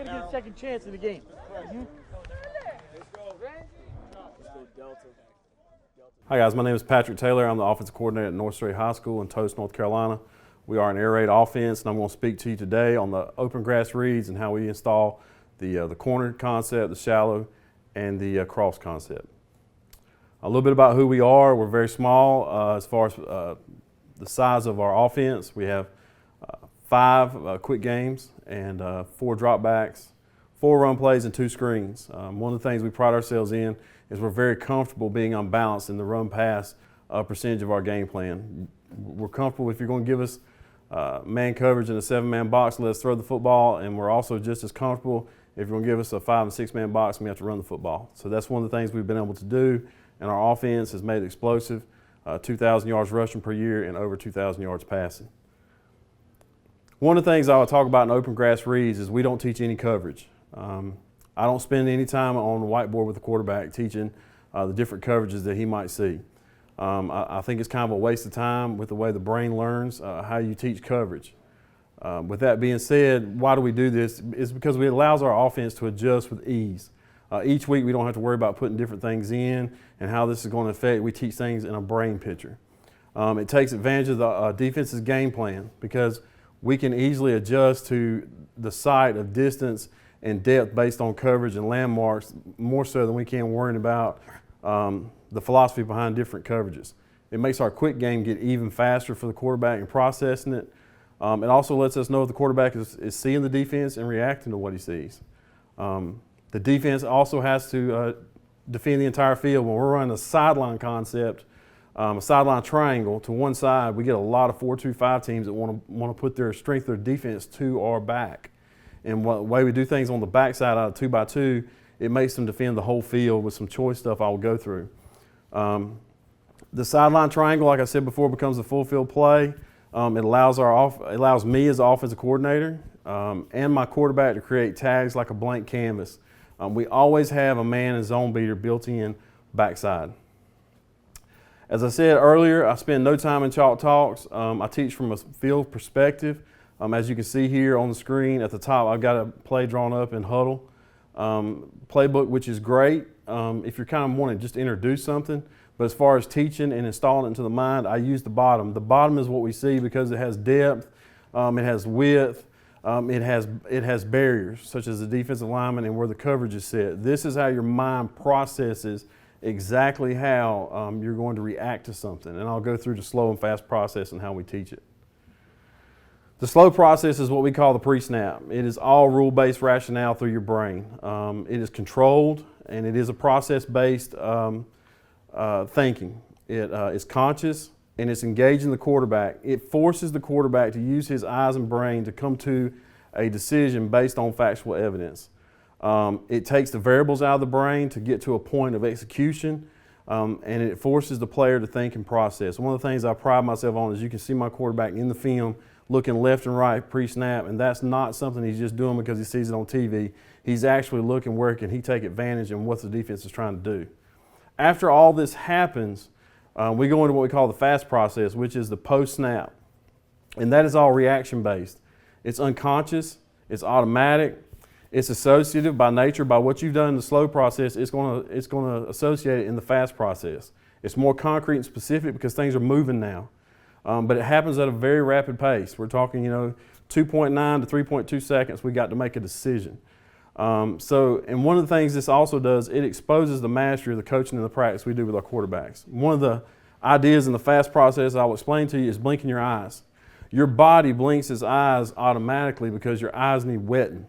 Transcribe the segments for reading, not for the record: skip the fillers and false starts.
going to get a second chance in the game. Hi guys, my name is Patrick Taylor. I'm the offensive coordinator at North Surry High School in Toast, North Carolina. We are an air raid offense, and I'm going to speak to you today on the open grass reads and how we install the corner concept, the shallow, and the cross concept. A little bit about who we are. We're very small as far as the size of our offense. We have 5 quick games and 4 dropbacks, 4 run plays, and 2 screens. One of the things we pride ourselves in is we're very comfortable being unbalanced in the run-pass percentage of our game plan. We're comfortable if you're going to give us man coverage in a 7-man box, let us throw the football, and we're also just as comfortable if you're going to give us a 5- and 6-man box and we have to run the football. So that's one of the things we've been able to do, and our offense has made it explosive, 2,000 yards rushing per year and over 2,000 yards passing. One of the things I will talk about in open grass reads is we don't teach any coverage. I don't spend any time on the whiteboard with the quarterback teaching the different coverages that he might see. I think it's kind of a waste of time with the way the brain learns how you teach coverage. With that being said, why do we do this? It's because it allows our offense to adjust with ease. Each week we don't have to worry about putting different things in and how this is going to affect. We teach things in a brain picture. It takes advantage of the defense's game plan because we can easily adjust to the sight of distance and depth based on coverage and landmarks more so than we can worrying about the philosophy behind different coverages. It makes our quick game get even faster for the quarterback in processing it. It also lets us know if the quarterback is seeing the defense and reacting to what he sees. The defense also has to defend the entire field. When we're running a sideline concept, a sideline triangle to one side, we get a lot of 4-2-5 teams that want to put their strength, their defense to our back. And the way we do things on the backside out of 2x2, it makes them defend the whole field with some choice stuff I will go through. The sideline triangle, like I said before, becomes a full field play. It allows me as the offensive coordinator and my quarterback to create tags like a blank canvas. We always have a man and zone beater built in backside. As I said earlier, I spend no time in chalk talks. I teach from a field perspective. As you can see here on the screen at the top, I've got a play drawn up in Huddle. Playbook, which is great if you're kind of wanting to just introduce something. But as far as teaching and installing it into the mind, I use the bottom. The bottom is what we see because it has depth, it has width, it has barriers such as the defensive lineman and where the coverage is set. This is how your mind processes exactly how you're going to react to something. And I'll go through the slow and fast process and how we teach it. The slow process is what we call the pre-snap. It is all rule-based rationale through your brain. It is controlled, and it is a process-based thinking. It is conscious, and it's engaging the quarterback. It forces the quarterback to use his eyes and brain to come to a decision based on factual evidence. It takes the variables out of the brain to get to a point of execution, and it forces the player to think and process. One of the things I pride myself on is you can see my quarterback in the film looking left and right pre-snap, and that's not something he's just doing because he sees it on TV. He's actually looking where can he take advantage and what the defense is trying to do. After all this happens, we go into what we call the fast process, which is the post-snap, and that is all reaction-based. It's unconscious, it's automatic, it's associative by nature. By what you've done in the slow process, it's going to associate it in the fast process. It's more concrete and specific because things are moving now. But it happens at a very rapid pace. We're talking, 2.9 to 3.2 seconds we got to make a decision. And one of the things this also does, it exposes the mastery of the coaching and the practice we do with our quarterbacks. One of the ideas in the fast process I'll explain to you is blinking your eyes. Your body blinks its eyes automatically because your eyes need wetting.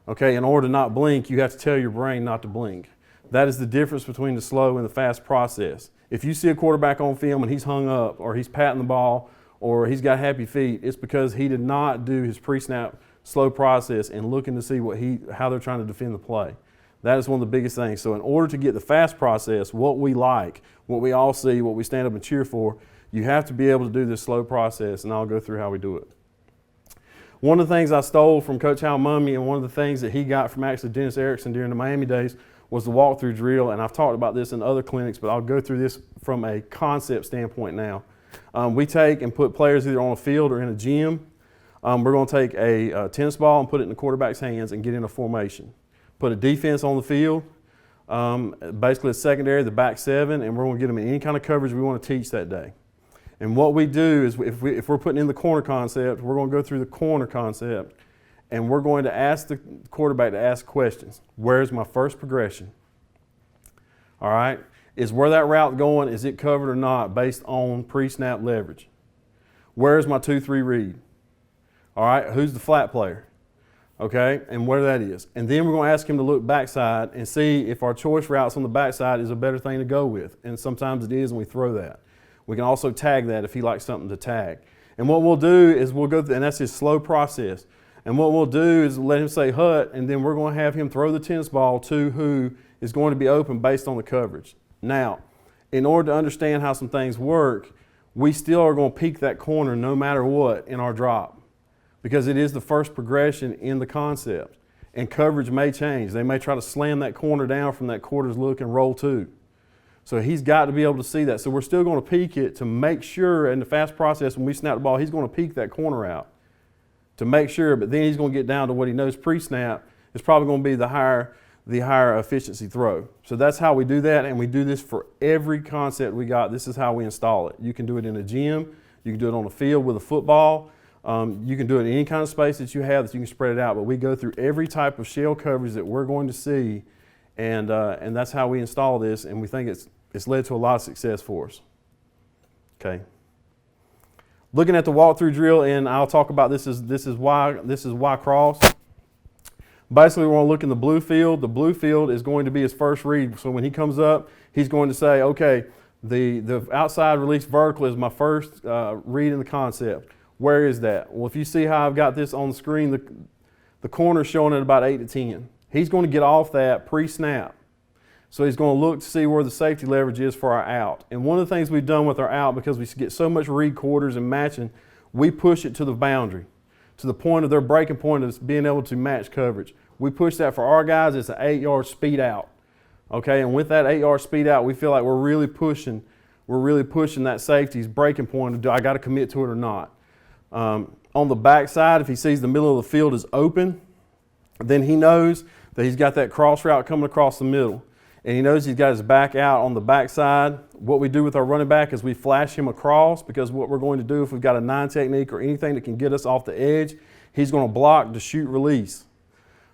Okay, in order to not blink, you have to tell your brain not to blink. That is the difference between the slow and the fast process. If you see a quarterback on film and he's hung up or he's patting the ball or he's got happy feet, it's because he did not do his pre-snap slow process and looking to see how they're trying to defend the play. That is one of the biggest things. So in order to get the fast process, what we like, what we all see, what we stand up and cheer for, you have to be able to do this slow process, and I'll go through how we do it. One of the things I stole from Coach Hal Mumme and one of the things that he got from actually Dennis Erickson during the Miami days was the walkthrough drill, and I've talked about this in other clinics, but I'll go through this from a concept standpoint now. We take and put players either on a field or in a gym. we're going to take a tennis ball and put it in the quarterback's hands and get in a formation. Put a defense on the field, basically a secondary, the back seven, and we're going to get them in any kind of coverage we want to teach that day. And what we do is if we're putting in the corner concept, we're going to go through the corner concept, and we're going to ask the quarterback to ask questions. Where's my first progression? All right. Is where that route going, is it covered or not based on pre-snap leverage? Where's my 2-3 read? All right. Who's the flat player? Okay. And where that is. And then we're going to ask him to look backside and see if our choice routes on the backside is a better thing to go with. And sometimes it is, and we throw that. We can also tag that if he likes something to tag. And what we'll do is we'll go through, and that's his slow process. And what we'll do is let him say hut, and then we're going to have him throw the tennis ball to who is going to be open based on the coverage. Now, in order to understand how some things work, we still are going to peek that corner no matter what in our drop, because it is the first progression in the concept. And coverage may change. They may try to slam that corner down from that quarter's look and roll two. So he's got to be able to see that. So we're still going to peek it to make sure in the fast process when we snap the ball, he's going to peek that corner out to make sure, but then he's going to get down to what he knows pre-snap is probably going to be the higher efficiency throw. So that's how we do that, and we do this for every concept we got. This is how we install it. You can do it in a gym. You can do it on the field with a football. You can do it in any kind of space that you have that you can spread it out, but we go through every type of shell coverage that we're going to see, and that's how we install this, and we think it's led to a lot of success for us. Okay. Looking at the walkthrough drill, and I'll talk about this is Y cross. Basically, we're going to look in the blue field. The blue field is going to be his first read. So when he comes up, he's going to say, okay, the outside release vertical is my first read in the concept. Where is that? Well, if you see how I've got this on the screen, the corner's showing at about 8 to 10. He's going to get off that pre-snap. So he's going to look to see where the safety leverage is for our out. And one of the things we've done with our out, because we get so much read quarters and matching, we push it to the boundary, to the point of their breaking point of being able to match coverage. We push that for our guys. It's an 8-yard speed out. Okay, and with that 8-yard speed out, we feel like we're really pushing that safety's breaking point of do I got to commit to it or not. On the backside, if he sees the middle of the field is open, then he knows that he's got that cross route coming across the middle. And he knows he's got his back out on the backside. What we do with our running back is we flash him across, because what we're going to do if we've got a 9 technique or anything that can get us off the edge, he's going to block to shoot release.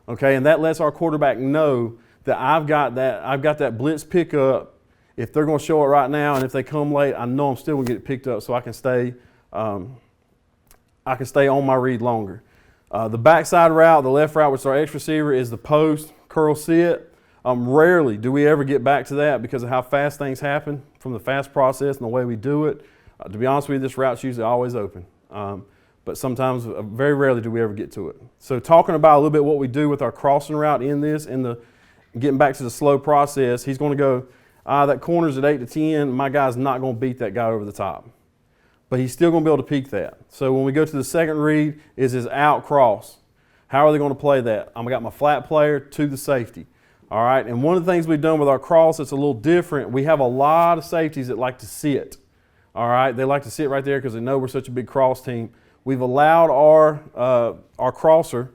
Okay, and that lets our quarterback know that I've got that blitz pickup. If they're going to show it right now, and if they come late, I know I'm still going to get it picked up, so I can stay on my read longer. The backside route, the left route, which is our X receiver, is the post curl sit. Rarely do we ever get back to that because of how fast things happen from the fast process and the way we do it. To be honest with you, this route's usually always open. But sometimes, very rarely do we ever get to it. So talking about a little bit what we do with our crossing route in this, getting back to the slow process, he's going to go, that corner's at 8 to 10, my guy's not going to beat that guy over the top. But he's still going to be able to peek that. So when we go to the second read, is his out cross. How are they going to play that? I've got my flat player to the safety. All right, and one of the things we've done with our cross that's a little different, we have a lot of safeties that like to sit. All right, they like to sit right there because they know we're such a big cross team. We've allowed our crosser,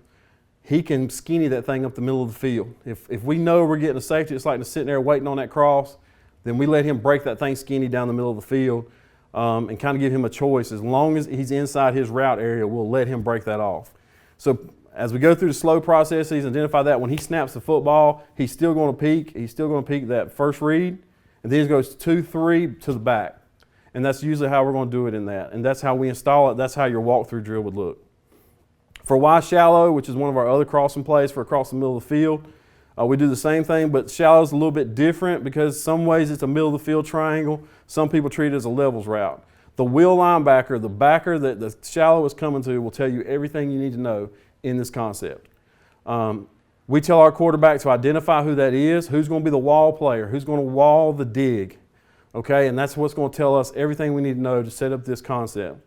he can skinny that thing up the middle of the field. If we know we're getting a safety that's like to sitting there waiting on that cross, then we let him break that thing skinny down the middle of the field and kind of give him a choice. As long as he's inside his route area, we'll let him break that off. So as we go through the slow processes, identify that when he snaps the football, he's still going to peek. He's still going to peek that first read, and then he goes 2-3 to the back. And that's usually how we're going to do it in that. And that's how we install it. That's how your walkthrough drill would look. For Y shallow, which is one of our other crossing plays for across the middle of the field, we do the same thing, but shallow is a little bit different because some ways it's a middle of the field triangle. Some people treat it as a levels route. The wheel linebacker, the backer that the shallow is coming to, will tell you everything you need to know in this concept. We tell our quarterback to identify who that is, who's going to be the wall player, who's going to wall the dig. Okay, and that's what's going to tell us everything we need to know to set up this concept.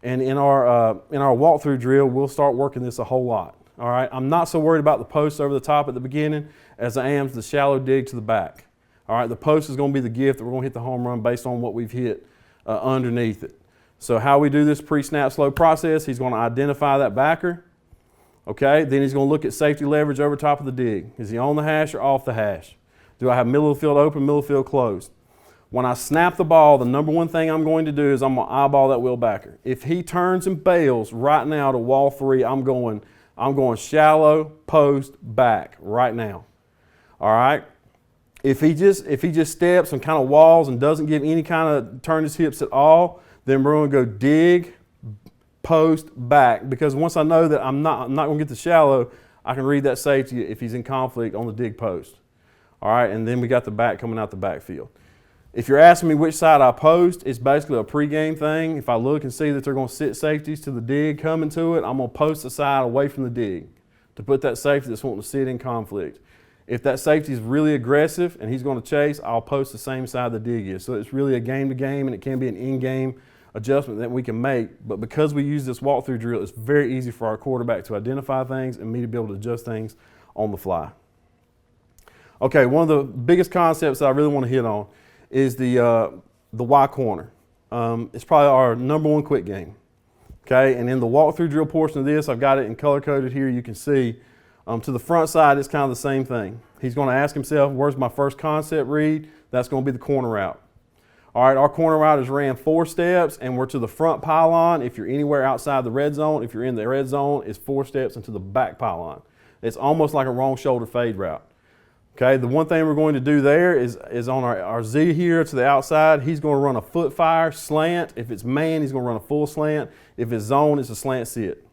And in our walkthrough drill, we'll start working this a whole lot. All right, I'm not so worried about the post over the top at the beginning as I am the shallow dig to the back. All right, the post is going to be the gift that we're going to hit the home run based on what we've hit underneath it. So how we do this pre-snap slow process, he's going to identify that backer. Okay, then he's going to look at safety leverage over top of the dig. Is he on the hash or off the hash? Do I have middle of the field open, middle of the field closed? When I snap the ball, the number one thing I'm going to do is I'm going to eyeball that wheel backer. If he turns and bails right now to wall 3, I'm going shallow, post, back right now. All right. If he just steps and kind of walls and doesn't give any kind of turn his hips at all, then we're going to go dig, post, back, because once I know that I'm not going to get the shallow, I can read that safety if he's in conflict on the dig post. All right, and then we got the back coming out the backfield. If you're asking me which side I post, it's basically a pregame thing. If I look and see that they're going to sit safeties to the dig coming to it, I'm going to post the side away from the dig to put that safety that's wanting to sit in conflict. If that safety is really aggressive and he's going to chase, I'll post the same side the dig is. So it's really a game-to-game, and it can be an in-game adjustment that we can make. But because we use this walkthrough drill, it's very easy for our quarterback to identify things and me to be able to adjust things on the fly. Okay, one of the biggest concepts that I really want to hit on is the Y corner. It's probably our number one quick game. Okay, and in the walkthrough drill portion of this, I've got it in color coded here. You can see to the front side, it's kind of the same thing. He's going to ask himself, where's my first concept read? That's going to be the corner route. All right, our corner route is ran 4 steps, and we're to the front pylon. If you're anywhere outside the red zone, if you're in the red zone, it's 4 steps into the back pylon. It's almost like a wrong shoulder fade route. Okay, the one thing we're going to do there is on our Z here to the outside, he's going to run a foot fire slant. If it's man, he's going to run a full slant. If it's zone, it's a slant sit.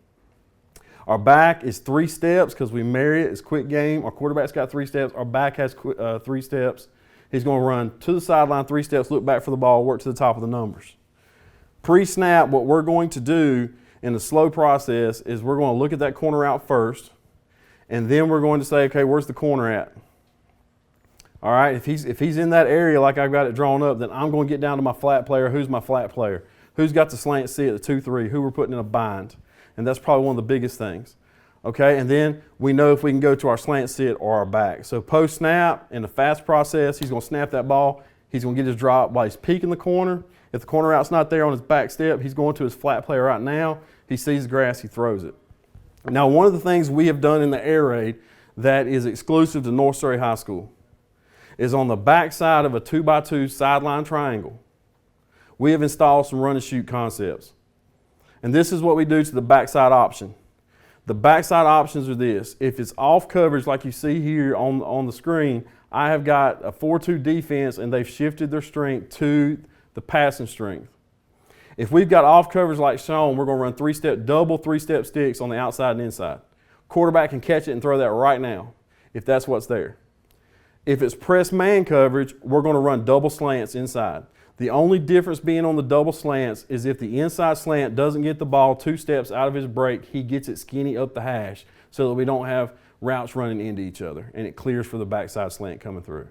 Our back is 3 steps because we marry it. It's quick game. Our quarterback's got 3 steps. Our back has 3 steps. He's going to run to the sideline 3 steps, look back for the ball, work to the top of the numbers. Pre-snap, what we're going to do in the slow process is we're going to look at that corner out first, and then we're going to say, okay, where's the corner at? All right, if he's in that area like I've got it drawn up, then I'm going to get down to my flat player. Who's my flat player? Who's got the slant sit, the 2-3? Who we're putting in a bind? And that's probably one of the biggest things. Okay, and then we know if we can go to our slant sit or our back. So post snap, in the fast process, he's going to snap that ball. He's going to get his drop while he's peeking the corner. If the corner out's not there on his back step, he's going to his flat player right now. He sees the grass, he throws it. Now, one of the things we have done in the air raid that is exclusive to North Surry High School is on the back side of a 2x2 sideline triangle, we have installed some run and shoot concepts. And this is what we do to the backside option. The backside options are this. If it's off coverage like you see here on the screen, I have got a 4-2 defense and they've shifted their strength to the passing strength. If we've got off coverage like shown, we're going to run 3-step, double 3-step sticks on the outside and inside. Quarterback can catch it and throw that right now if that's what's there. If it's press man coverage, we're going to run double slants inside. The only difference being on the double slants is if the inside slant doesn't get the ball 2 steps out of his break, he gets it skinny up the hash so that we don't have routes running into each other and it clears for the backside slant coming through.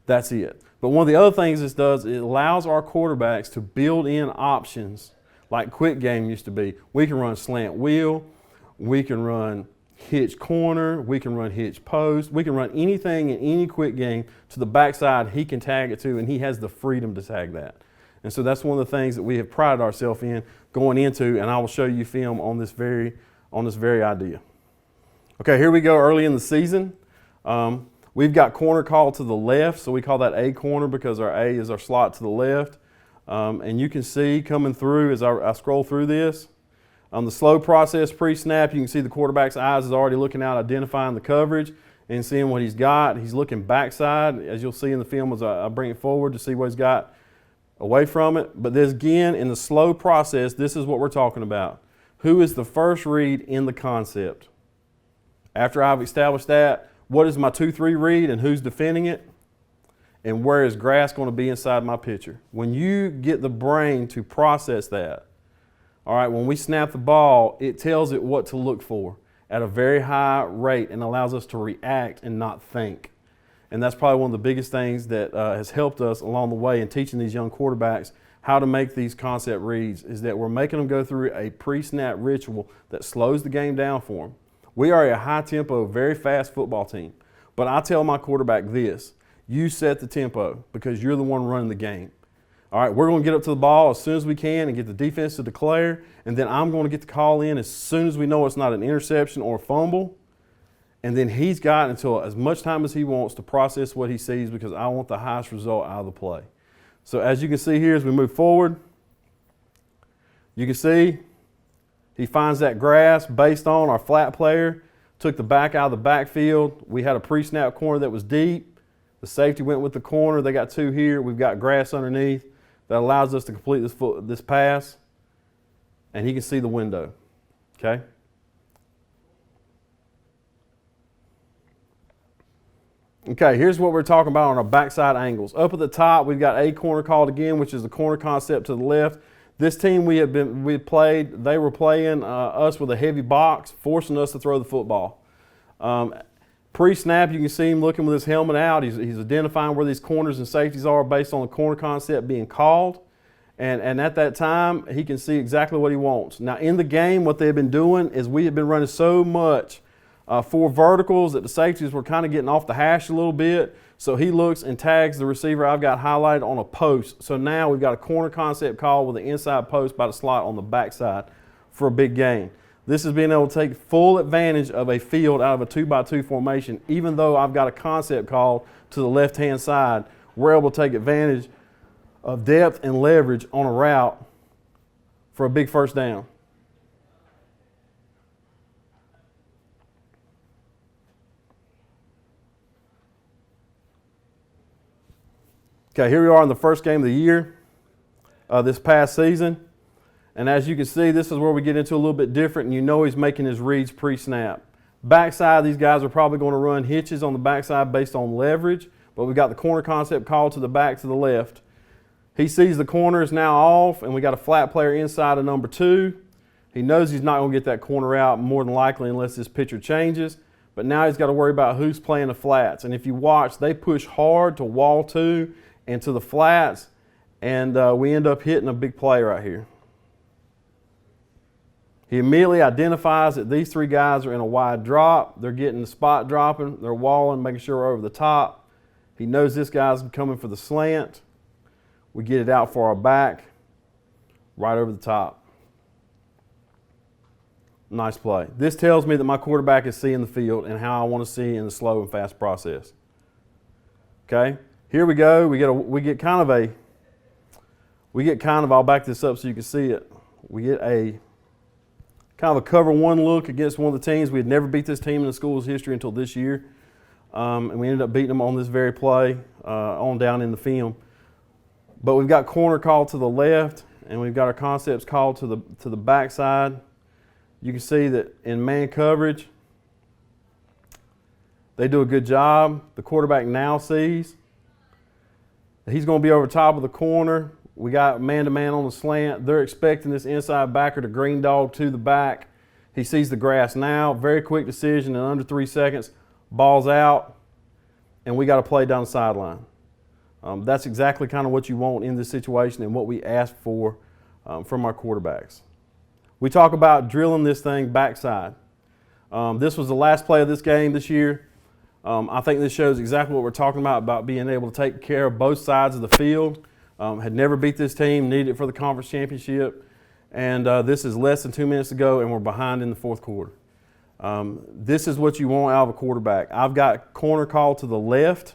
That's it. But one of the other things this does, it allows our quarterbacks to build in options like quick game used to be. We can run slant wheel, we can run hitch corner, we can run hitch post, we can run anything in any quick game to the backside he can tag it to, and he has the freedom to tag that. And so that's one of the things that we have prided ourselves in going into, and I will show you film on this very idea. Okay, here we go early in the season. We've got corner called to the left, so we call that A corner because our A is our slot to the left. And you can see coming through as I scroll through this, on the slow process pre-snap, you can see the quarterback's eyes is already looking out, identifying the coverage and seeing what he's got. He's looking backside, as you'll see in the film as I bring it forward to see what he's got away from it. But this, again, in the slow process, this is what we're talking about. Who is the first read in the concept? After I've established that, what is my 2-3 read and who's defending it? And where is grass going to be inside my picture? When you get the brain to process that, all right, when we snap the ball, it tells it what to look for at a very high rate and allows us to react and not think. And that's probably one of the biggest things that has helped us along the way in teaching these young quarterbacks how to make these concept reads, is that we're making them go through a pre-snap ritual that slows the game down for them. We are a high-tempo, very fast football team. But I tell my quarterback this: you set the tempo because you're the one running the game. All right, we're going to get up to the ball as soon as we can and get the defense to declare, and then I'm going to get the call in as soon as we know it's not an interception or a fumble. And then he's got until as much time as he wants to process what he sees, because I want the highest result out of the play. So as you can see here, as we move forward, you can see he finds that grass based on our flat player, took the back out of the backfield. We had a pre-snap corner that was deep. The safety went with the corner. They got two here. We've got grass underneath that allows us to complete this pass. And he can see the window, okay? Okay, here's what we're talking about on our backside angles. Up at the top, we've got a corner called again, which is the corner concept to the left. This team we played, they were playing us with a heavy box, forcing us to throw the football. Pre-snap, you can see him looking with his helmet out. He's identifying where these corners and safeties are based on the corner concept being called. And at that time, he can see exactly what he wants. Now, in the game, what they've been doing is we have been running so much for verticals that the safeties were kind of getting off the hash a little bit. So he looks and tags the receiver I've got highlighted on a post. So now we've got a corner concept call with an inside post by the slot on the backside for a big gain. This is being able to take full advantage of a field out of a 2x2 formation. Even though I've got a concept call to the left-hand side, we're able to take advantage of depth and leverage on a route for a big first down. Okay, here we are in the first game of the year, this past season. And as you can see, this is where we get into a little bit different, and you know he's making his reads pre-snap. Backside, these guys are probably going to run hitches on the backside based on leverage, but we've got the corner concept called to the back to the left. He sees the corner is now off, and we got a flat player inside of number 2. He knows he's not going to get that corner out more than likely unless this picture changes, but now he's got to worry about who's playing the flats. And if you watch, they push hard to wall 2 and to the flats, and we end up hitting a big play right here. He immediately identifies that these 3 guys are in a wide drop. They're getting the spot dropping. They're walling, making sure we're over the top. He knows this guy's coming for the slant. We get it out for our back, right over the top. Nice play. This tells me that my quarterback is seeing the field and how I want to see in the slow and fast process. Okay, here we go. We get kind of, I'll back this up so you can see it. We get a kind of a cover 1 look against one of the teams. We had never beat this team in the school's history until this year. And we ended up beating them on this very play on down in the film. But we've got corner called to the left, and we've got our concepts called to the backside. You can see that in man coverage, they do a good job. The quarterback now sees that he's going to be over top of the corner. We got man-to-man on the slant. They're expecting this inside backer to green dog to the back. He sees the grass now. Very quick decision in under 3 seconds. Ball's out, and we got to play down the sideline. That's exactly kind of what you want in this situation and what we ask for from our quarterbacks. We talk about drilling this thing backside. This was the last play of this game this year. I think this shows exactly what we're talking about being able to take care of both sides of the field. Had never beat this team, needed it for the conference championship. And this is less than 2 minutes to go, and we're behind in the 4th quarter. This is what you want out of a quarterback. I've got corner call to the left.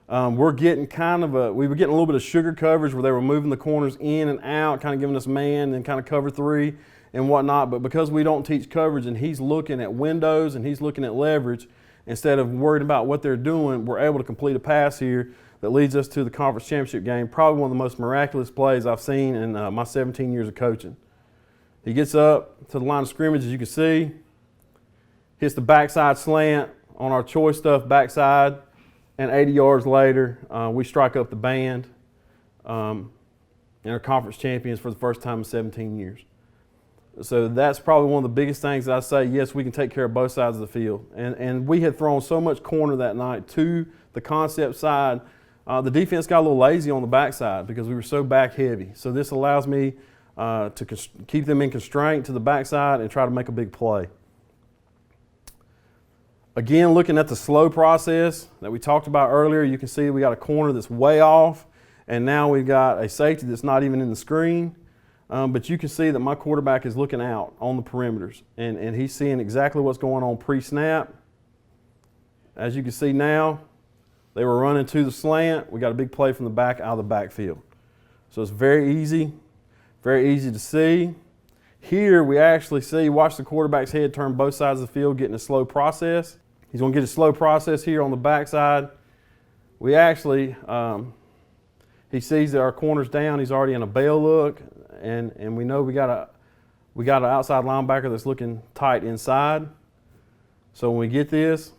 We were getting a little bit of sugar coverage where they were moving the corners in and out, kind of giving us man and kind of cover 3 and whatnot. But because we don't teach coverage and he's looking at windows and he's looking at leverage, instead of worried about what they're doing, we're able to complete a pass here that leads us to the conference championship game. Probably one of the most miraculous plays I've seen in my 17 years of coaching. He gets up to the line of scrimmage, as you can see, hits the backside slant on our choice stuff backside, and 80 yards later, we strike up the band and are conference champions for the first time in 17 years. So that's probably one of the biggest things that I say, yes, we can take care of both sides of the field. And we had thrown so much corner that night to the concept side. The defense got a little lazy on the backside because we were so back heavy. So this allows me to keep them in constraint to the backside and try to make a big play. Again, looking at the slow process that we talked about earlier, you can see we got a corner that's way off. And now we've got a safety that's not even in the screen. But you can see that my quarterback is looking out on the perimeters, and he's seeing exactly what's going on pre-snap. As you can see now, they were running to the slant. We got a big play from the back out of the backfield. So it's very easy to see. Here we actually see, watch the quarterback's head turn both sides of the field, getting a slow process. He's going to get a slow process here on the backside. We actually, he sees that our corner's down. He's already in a bail look, and we know we got an outside linebacker that's looking tight inside. So when we get this,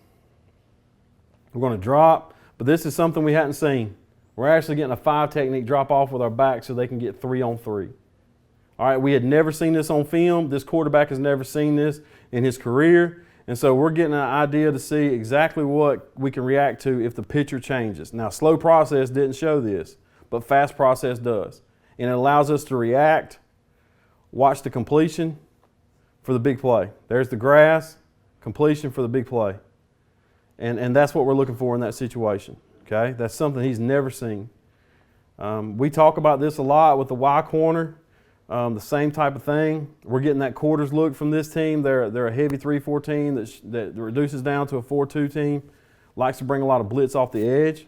we're going to drop. But this is something we hadn't seen. We're actually getting a 5 technique drop off with our back so they can get 3-on-3. All right, we had never seen this on film. This quarterback has never seen this in his career. And so we're getting an idea to see exactly what we can react to if the pitcher changes. Now, slow process didn't show this, but fast process does. And it allows us to react, watch the completion for the big play. There's the grass, completion for the big play. And that's what we're looking for in that situation. Okay, that's something he's never seen. We talk about this a lot with the Y corner, the same type of thing. We're getting that quarters look from this team. They're a heavy 3-4 team that reduces down to a 4-2 team, likes to bring a lot of blitz off the edge.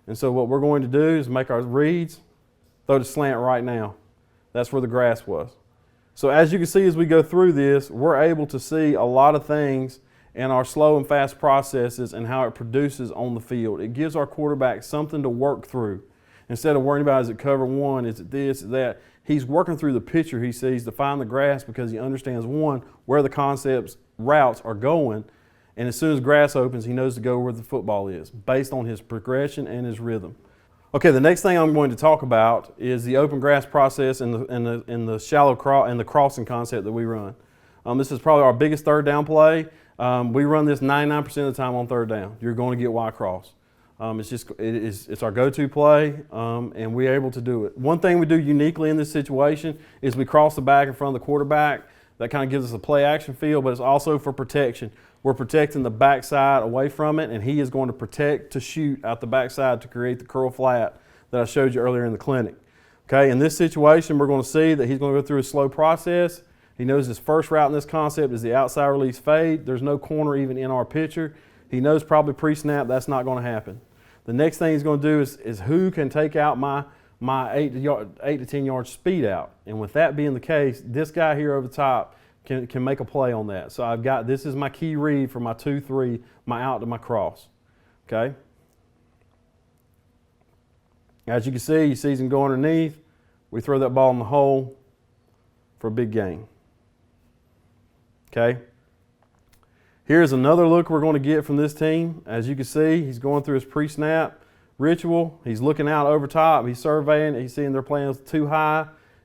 And so what we're going to do is make our reads, throw the slant right now. That's where the grass was. So as you can see as we go through this, we're able to see a lot of things in our slow and fast processes and how it produces on the field. It gives our quarterback something to work through. Instead of worrying about, is it cover one, is it this, is that, he's working through the picture he sees to find the grass because he understands, one, where the concepts, routes are going, and as soon as grass opens, he knows to go where the football is based on his progression and his rhythm. Okay, the next thing I'm going to talk about is the open grass process and the shallow and the crossing concept that we run. This is probably our biggest third down play. We run this 99% of the time on third down. You're going to get Y cross. It's our go-to play, and we're able to do it. One thing we do uniquely in this situation is we cross the back in front of the quarterback. That kind of gives us a play action feel, but it's also for protection. We're protecting the backside away from it, and he is going to protect to shoot out the backside to create the curl flat that I showed you earlier in the clinic. Okay, in this situation, we're going to see that he's going to go through a slow process. He knows his first route in this concept is the outside release fade. There's no corner even in our picture. He knows probably pre-snap that's not going to happen. The next thing he's going to do is who can take out my 8 to 10 yard speed out. And with that being the case, this guy here over the top can make a play on that. So I've got, this is my key read for my 2-3, my out to my cross. Okay? As you can see, he sees him go underneath. We throw that ball in the hole for a big gain. Okay? Here's another look we're going to get from this team. As you can see, he's going through his pre-snap ritual. He's looking out over top. He's surveying. He's seeing they're playing too high,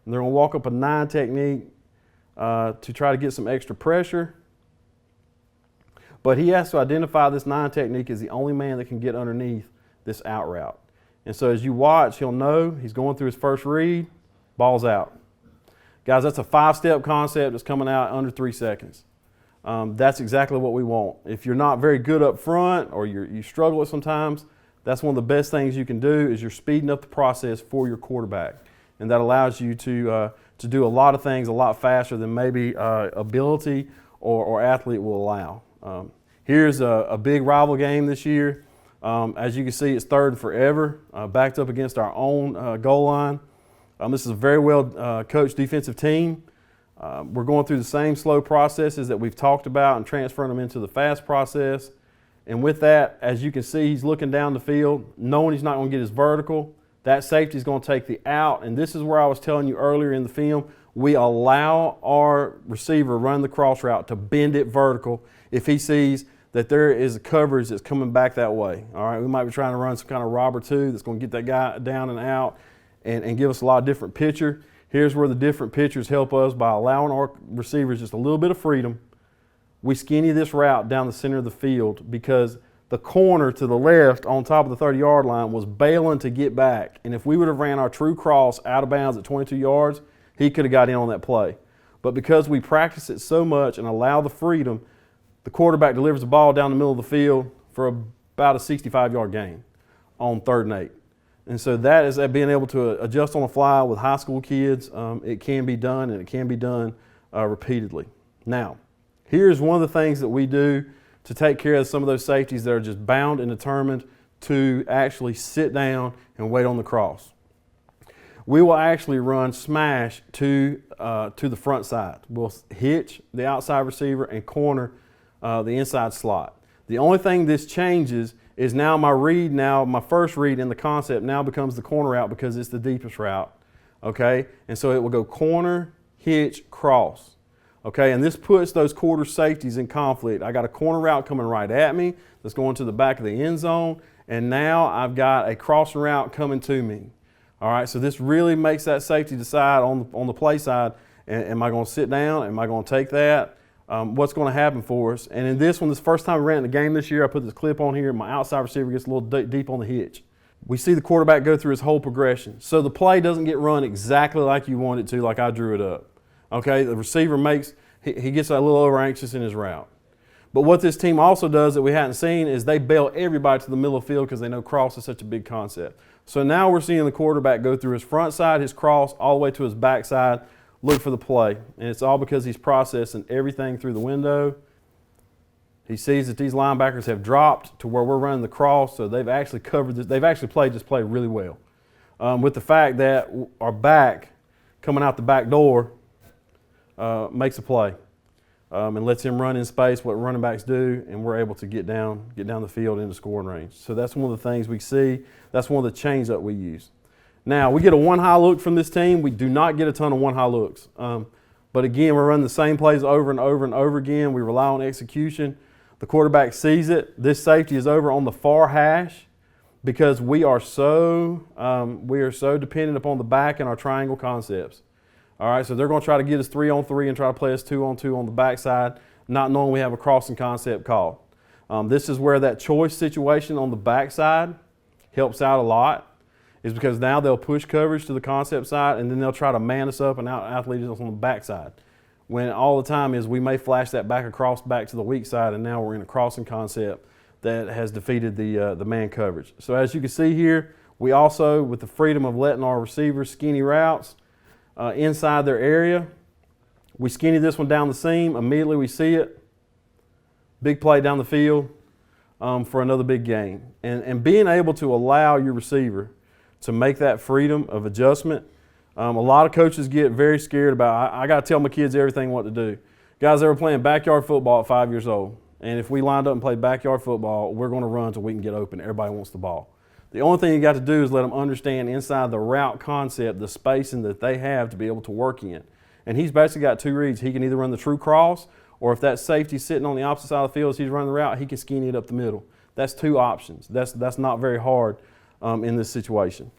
and they're going to walk up a 9 technique to try to get some extra pressure. But he has to identify this 9 technique as the only man that can get underneath this out route. And so as you watch, he'll know he's going through his first read, ball's out. Guys, that's a 5-step concept that's coming out under 3 seconds. That's exactly what we want. If you're not very good up front or you struggle with sometimes, that's one of the best things you can do is you're speeding up the process for your quarterback. And that allows you to do a lot of things a lot faster than maybe ability or athlete will allow. Here's a big rival game this year. As you can see, it's 3rd and forever, backed up against our own goal line. This is a very well coached defensive team. We're going through the same slow processes that we've talked about and transferring them into the fast process. And with that, as you can see, he's looking down the field, knowing he's not going to get his vertical. That safety is going to take the out. And this is where I was telling you earlier in the film, we allow our receiver run the cross route to bend it vertical if he sees that there is a coverage that's coming back that way. All right, we might be trying to run some kind of robber two that's going to get that guy down and out and give us a lot of different picture. Here's where the different pitchers help us by allowing our receivers just a little bit of freedom. We skinny this route down the center of the field because the corner to the left on top of the 30-yard line was bailing to get back. And if we would have ran our true cross out of bounds at 22 yards, he could have got in on that play. But because we practice it so much and allow the freedom, the quarterback delivers the ball down the middle of the field for about a 65-yard gain on 3rd and 8. And so that is being able to adjust on the fly with high school kids. It can be done, and it can be done repeatedly. Now, here's one of the things that we do to take care of some of those safeties that are just bound and determined to actually sit down and wait on the cross. We will actually run smash to the front side. We'll hitch the outside receiver and corner the inside slot. The only thing this changes is now my first read in the concept now becomes the corner route because it's the deepest route, okay? And so it will go corner, hitch, cross, okay? And this puts those quarter safeties in conflict. I got a corner route coming right at me that's going to the back of the end zone, and now I've got a crossing route coming to me. All right, so this really makes that safety decide on the play side, am I going to sit down? Am I going to take that? What's going to happen for us? And in this one, this first time we ran in the game this year, I put this clip on here. My outside receiver gets a little deep on the hitch. We see the quarterback go through his whole progression. So the play doesn't get run exactly like you want it to, like I drew it up. Okay, the receiver he gets a little over anxious in his route. But what this team also does that we hadn't seen is they bail everybody to the middle of the field because they know cross is such a big concept. So now we're seeing the quarterback go through his front side, his cross, all the way to his back side, look for the play. And it's all because he's processing everything through the window. He sees that these linebackers have dropped to where we're running the cross, so they've actually covered this. They've actually played this play really well. With the fact that our back coming out the back door makes a play. And lets him run in space, what running backs do, and we're able to get down the field into scoring range. So that's one of the things we see. That's one of the change that we use. Now, we get a one-high look from this team. We do not get a ton of one-high looks. But again, we're running the same plays over and over and over again. We rely on execution. The quarterback sees it. This safety is over on the far hash because we are so dependent upon the back and our triangle concepts. All right, so they're going to try to get us 3-on-3 and try to play us 2-on-2 on the backside, not knowing we have a crossing concept called. This is where that choice situation on the backside helps out a lot, is because now they'll push coverage to the concept side and then they'll try to man us up and out-athlete us on the backside. When all the time is we may flash that back across back to the weak side, and now we're in a crossing concept that has defeated the man coverage. So as you can see here, we also, with the freedom of letting our receivers skinny routes, inside their area. We skinny this one down the seam. Immediately we see it. Big play down the field for another big gain. And being able to allow your receiver to make that freedom of adjustment, a lot of coaches get very scared about, I got to tell my kids everything what to do. Guys that were playing backyard football at 5 years old, and if we lined up and played backyard football, we're going to run until we can get open. Everybody wants the ball. The only thing you got to do is let them understand inside the route concept, the spacing that they have to be able to work in. And he's basically got two reads. He can either run the true cross, or if that safety's sitting on the opposite side of the field as he's running the route, he can skinny it up the middle. That's two options. That's not very hard in this situation.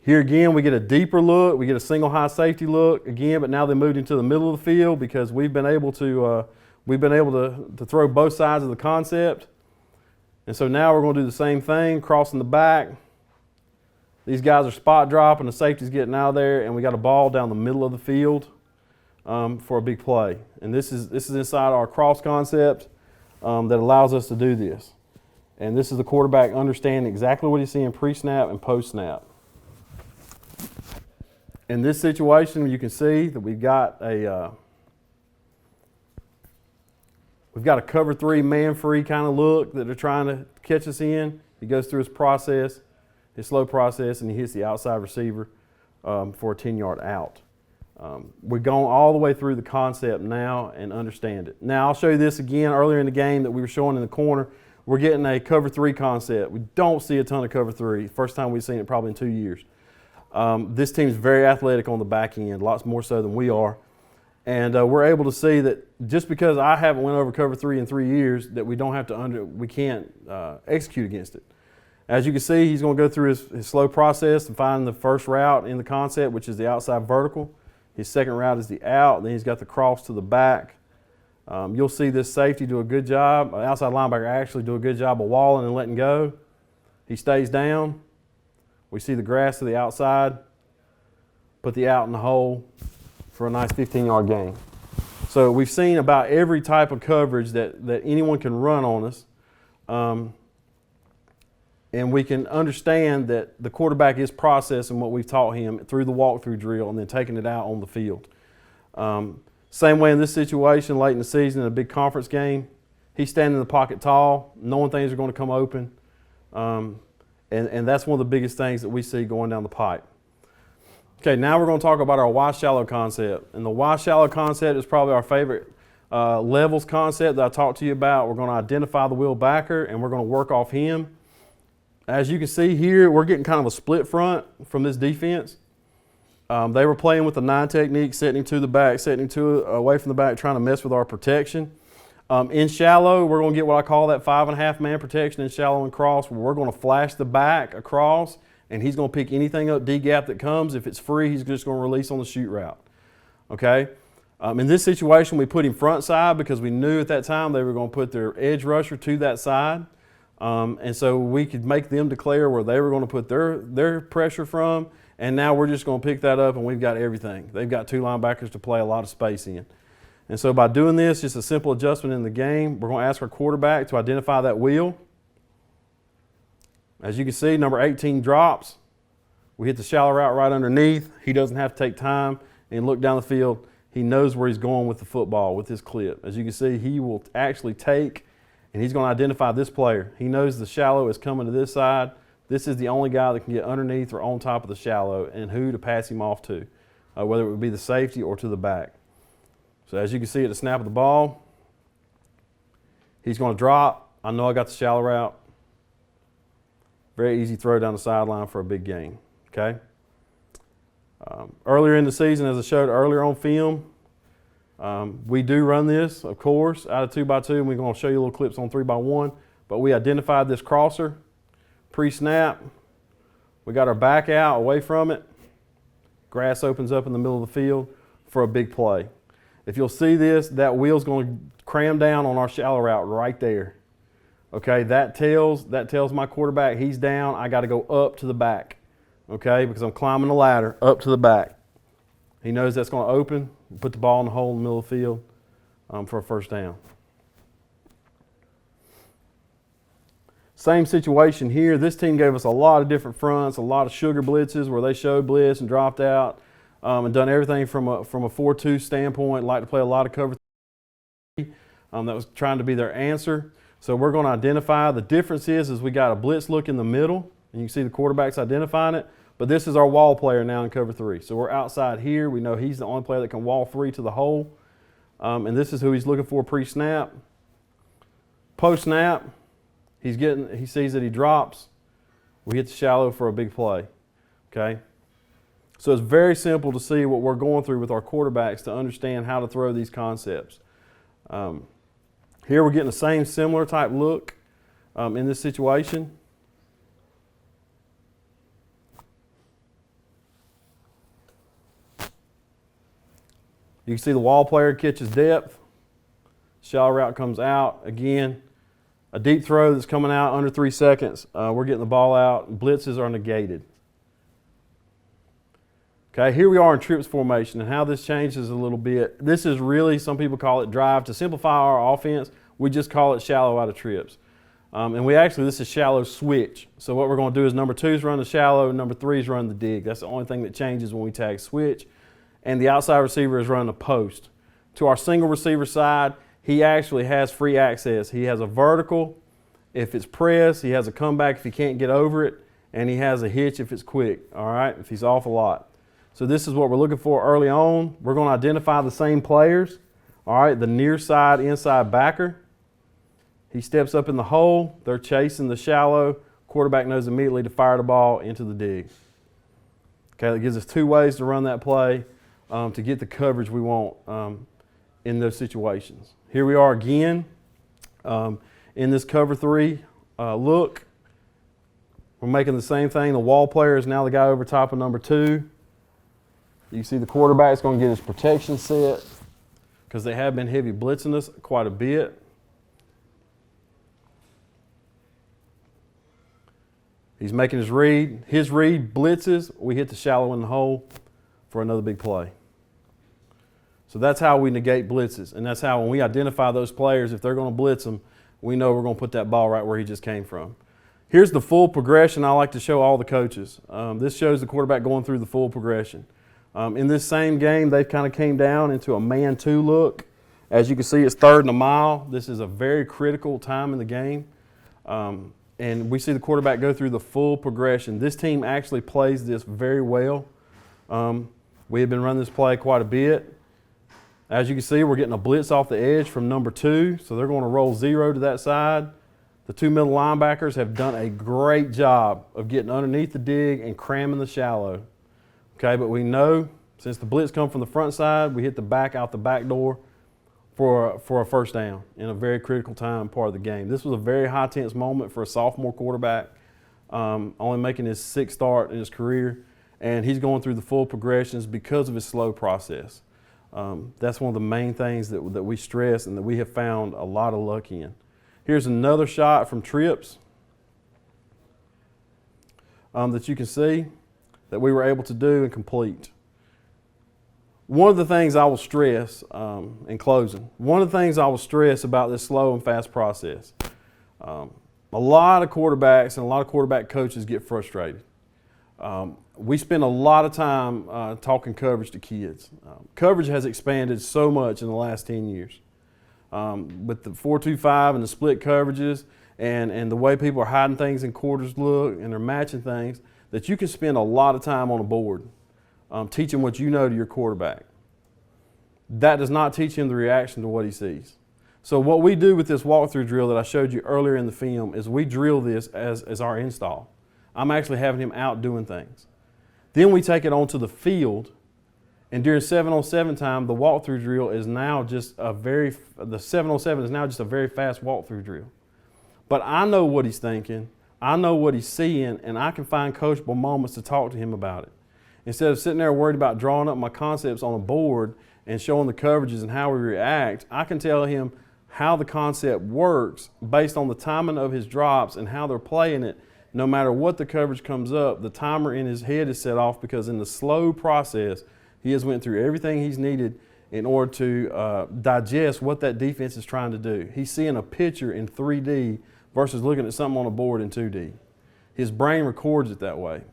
Here again, we get a deeper look. We get a single high safety look again, but now they moved into the middle of the field because we've been able to throw both sides of the concept. And so now we're going to do the same thing, crossing the back. These guys are spot dropping, the safety's getting out of there, and we got a ball down the middle of the field for a big play. And this is inside our cross concept that allows us to do this. And this is the quarterback understanding exactly what he's seeing pre-snap and post-snap. In this situation, you can see that we've got a cover three, man-free kind of look that they're trying to catch us in. He goes through his process, his slow process, and he hits the outside receiver for a 10-yard out. We're going all the way through the concept now and understand it. Now, I'll show you this again earlier in the game that we were showing in the corner. We're getting a cover three concept. We don't see a ton of cover three. First time we've seen it probably in 2 years. This team's very athletic on the back end, lots more so than we are. And we're able to see that just because I haven't went over cover three in 3 years, that we can't execute against it. As you can see, he's going to go through his slow process and find the first route in the concept, which is the outside vertical. His second route is the out. Then he's got the cross to the back. You'll see this safety do a good job. Outside linebacker actually do a good job of walling and letting go. He stays down. We see the grass to the outside. Put the out in the hole for a nice 15-yard gain. So we've seen about every type of coverage that anyone can run on us. and we can understand that the quarterback is processing what we've taught him through the walkthrough drill and then taking it out on the field. Same way in this situation, late in the season in a big conference game, he's standing in the pocket tall, knowing things are going to come open, and that's one of the biggest things that we see going down the pipe. Okay, now we're going to talk about our why shallow concept, and the why shallow concept is probably our favorite levels concept that I talked to you about. We're going to identify the wheel backer, and we're going to work off him. As you can see here, we're getting kind of a split front from this defense. They were playing with the 9 technique, setting him to the back, setting him away from the back, trying to mess with our protection. In shallow, we're going to get what I call that 5.5 man protection in shallow and cross, where we're going to flash the back across, and he's going to pick anything up D-gap that comes. If it's free, he's just going to release on the shoot route. Okay? In this situation, we put him front side because we knew at that time they were going to put their edge rusher to that side. And so we could make them declare where they were going to put their pressure from, and now we're just going to pick that up and we've got everything. They've got 2 linebackers to play a lot of space in. And so by doing this, just a simple adjustment in the game, we're going to ask our quarterback to identify that wheel. As you can see, number 18 drops. We hit the shallow route right underneath. He doesn't have to take time and look down the field. He knows where he's going with the football, with his clip. As you can see, he will actually take, and he's going to identify this player. He knows the shallow is coming to this side. This is the only guy that can get underneath or on top of the shallow and who to pass him off to, whether it would be the safety or to the back. So as you can see at the snap of the ball, he's going to drop. I know I got the shallow route. Very easy throw down the sideline for a big gain. Okay. Earlier in the season, as I showed earlier on film, we do run this, of course, out of 2x2, and we're going to show you little clips on 3x1. But we identified this crosser pre-snap. We got our back out away from it. Grass opens up in the middle of the field for a big play. If you'll see this, that wheel's going to cram down on our shallow route right there. Okay, that tells my quarterback he's down. I got to go up to the back. Okay, because I'm climbing the ladder up to the back. He knows that's going to open, put the ball in the hole in the middle of the field for a first down. Same situation here. This team gave us a lot of different fronts, a lot of sugar blitzes where they showed blitz and dropped out, and done everything from a 4-2 standpoint. Like to play a lot of cover 3. That was trying to be their answer. So we're going to identify. The difference is we got a blitz look in the middle, and you can see the quarterback's identifying it. But this is our wall player now in cover 3. So we're outside here. We know he's the only player that can wall 3 to the hole. And this is who he's looking for pre-snap. Post-snap, he sees that he drops. We hit the shallow for a big play. Okay? So it's very simple to see what we're going through with our quarterbacks to understand how to throw these concepts. Here we're getting the same similar type look in this situation. You can see the wall player catches depth. Shallow route comes out. Again, a deep throw that's coming out under 3 seconds. We're getting the ball out. Blitzes are negated. Okay, here we are in trips formation, and how this changes a little bit. This is really, some people call it drive. To simplify our offense, we just call it shallow out of trips. And this is shallow switch. So what we're going to do is number 2's run the shallow, number 3's run the dig. That's the only thing that changes when we tag switch. And the outside receiver is running a post. To our single receiver side, he actually has free access. He has a vertical if it's press, he has a comeback if he can't get over it, and he has a hitch if it's quick, all right, if he's off a lot. So this is what we're looking for early on. We're going to identify the same players, all right, the near side, inside backer. He steps up in the hole. They're chasing the shallow. Quarterback knows immediately to fire the ball into the dig. Okay, that gives us 2 ways to run that play. To get the coverage we want in those situations. Here we are again in this cover 3 look. We're making the same thing. The wall player is now the guy over top of number 2. You see the quarterback's going to get his protection set because they have been heavy blitzing us quite a bit. He's making his read. His read blitzes. We hit the shallow in the hole for another big play. So that's how we negate blitzes. And that's how when we identify those players, if they're going to blitz them, we know we're going to put that ball right where he just came from. Here's the full progression I like to show all the coaches. This shows the quarterback going through the full progression. In this same game, they kind of came down into a man-2 look. As you can see, it's 3rd and a mile. This is a very critical time in the game. And we see the quarterback go through the full progression. This team actually plays this very well. We have been running this play quite a bit. As you can see, we're getting a blitz off the edge from number 2, so they're going to roll 0 to that side. The 2 middle linebackers have done a great job of getting underneath the dig and cramming the shallow. Okay, but we know since the blitz comes from the front side, we hit the back out the back door for a first down in a very critical time part of the game. This was a very high tense moment for a sophomore quarterback, only making his 6th start in his career, and he's going through the full progressions because of his slow process. That's one of the main things that we stress and that we have found a lot of luck in. Here's another shot from trips that you can see that we were able to do and complete. One of the things I will stress in closing, one of the things I will stress about this slow and fast process, a lot of quarterbacks and a lot of quarterback coaches get frustrated. We spend a lot of time talking coverage to kids. Coverage has expanded so much in the last 10 years. With the 4-2-5 and the split coverages and the way people are hiding things in quarters look and they're matching things, that you can spend a lot of time on a board teaching what you know to your quarterback. That does not teach him the reaction to what he sees. So what we do with this walkthrough drill that I showed you earlier in the film is we drill this as our install. I'm actually having him out doing things. Then we take it onto the field, and during 7-on-7 time, the walkthrough drill is now just the 7-on-7 is now just a very fast walkthrough drill. But I know what he's thinking, I know what he's seeing, and I can find coachable moments to talk to him about it. Instead of sitting there worried about drawing up my concepts on a board and showing the coverages and how we react, I can tell him how the concept works based on the timing of his drops and how they're playing it. No matter what the coverage comes up, the timer in his head is set off because in the slow process, he has went through everything he's needed in order to digest what that defense is trying to do. He's seeing a picture in 3D versus looking at something on a board in 2D. His brain records it that way.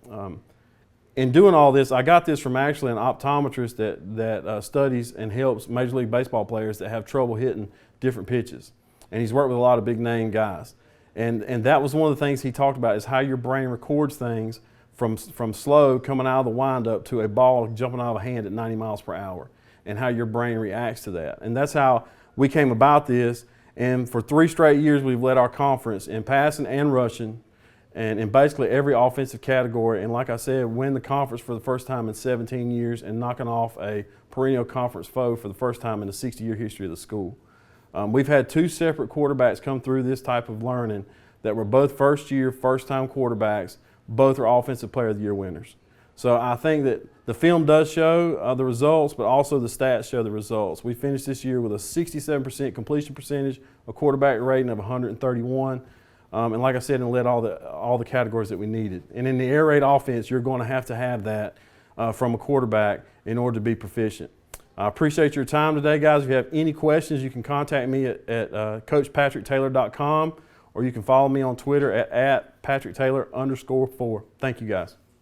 In doing all this, I got this from actually an optometrist that studies and helps Major League Baseball players that have trouble hitting different pitches. And he's worked with a lot of big name guys. And that was one of the things he talked about is how your brain records things from slow coming out of the windup to a ball jumping out of a hand at 90 miles per hour and how your brain reacts to that. And that's how we came about this. And for 3 straight years, we've led our conference in passing and rushing and in basically every offensive category. And like I said, win the conference for the first time in 17 years and knocking off a perennial conference foe for the first time in the 60-year history of the school. We've had 2 separate quarterbacks come through this type of learning that were both first-year, first-time quarterbacks. Both are Offensive Player of the Year winners. So I think that the film does show the results, but also the stats show the results. We finished this year with a 67% completion percentage, a quarterback rating of 131, and like I said, and led all the categories that we needed. And in the air raid offense, you're going to have that from a quarterback in order to be proficient. I appreciate your time today, guys. If you have any questions, you can contact me at coachpatricktaylor.com, or you can follow me on Twitter at PatrickTaylor_4. Thank you, guys.